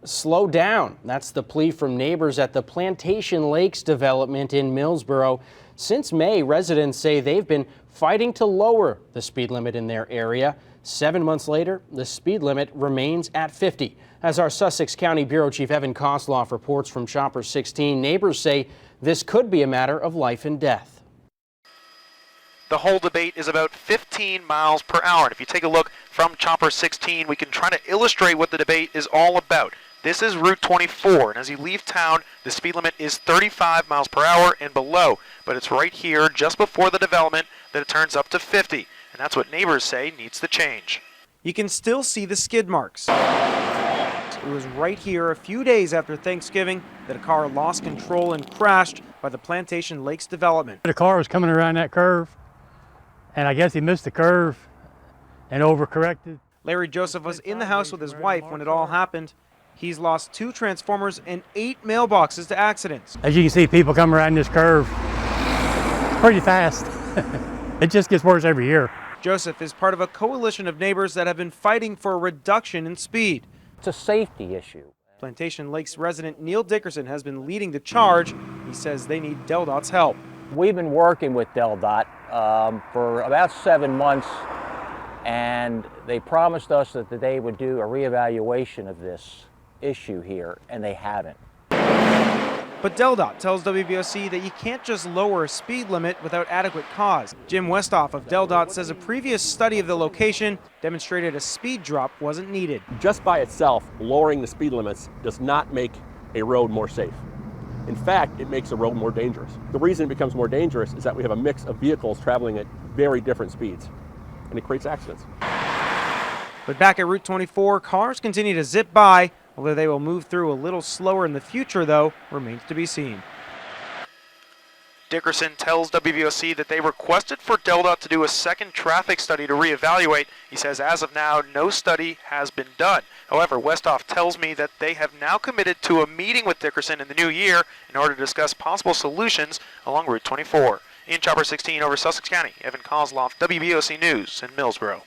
Slow down. That's the plea from neighbors at the Plantation Lakes development in Millsboro. Since May, residents say they've been fighting to lower the speed limit in their area. 7 months later, the speed limit remains at 50. As our Sussex County Bureau Chief Evan Kosloff reports from Chopper 16, neighbors say this could be a matter of life and death. The whole debate is about 15 miles per hour. And if you take a look from Chopper 16, we can try to illustrate what the debate is all about. This is Route 24, and as you leave town, the speed limit is 35 miles per hour and below. But it's right here, just before the development, that it turns up to 50. And that's what neighbors say needs to change. You can still see the skid marks. It was right here a few days after Thanksgiving that a car lost control and crashed by the Plantation Lakes development. The car was coming around that curve, and I guess he missed the curve and overcorrected. Larry Joseph was in the house with his wife when it all happened. He's lost 2 transformers and 8 mailboxes to accidents. As you can see, people come around this curve pretty fast. It just gets worse every year. Joseph is part of a coalition of neighbors that have been fighting for a reduction in speed. It's a safety issue. Plantation Lakes resident Neil Dickerson has been leading the charge. He says they need DelDOT's help. We've been working with DelDOT for about 7 months, and they promised us that they would do a reevaluation of this issue here, and they haven't. But DelDOT tells WBOC that you can't just lower a speed limit without adequate cause. Jim Westhoff of DelDOT says a previous study of the location demonstrated a speed drop wasn't needed. Just by itself, lowering the speed limits does not make a road more safe. In fact, it makes a road more dangerous. The reason it becomes more dangerous is that we have a mix of vehicles traveling at very different speeds, and it creates accidents. But back at Route 24, cars continue to zip by. Whether they will move through a little slower in the future, though, remains to be seen. Dickerson tells WBOC that they requested for DelDOT to do a second traffic study to reevaluate. He says as of now, no study has been done. However, Westhoff tells me that they have now committed to a meeting with Dickerson in the new year in order to discuss possible solutions along Route 24. In Chopper 16 over Sussex County, Evan Kosloff, WBOC News in Millsboro.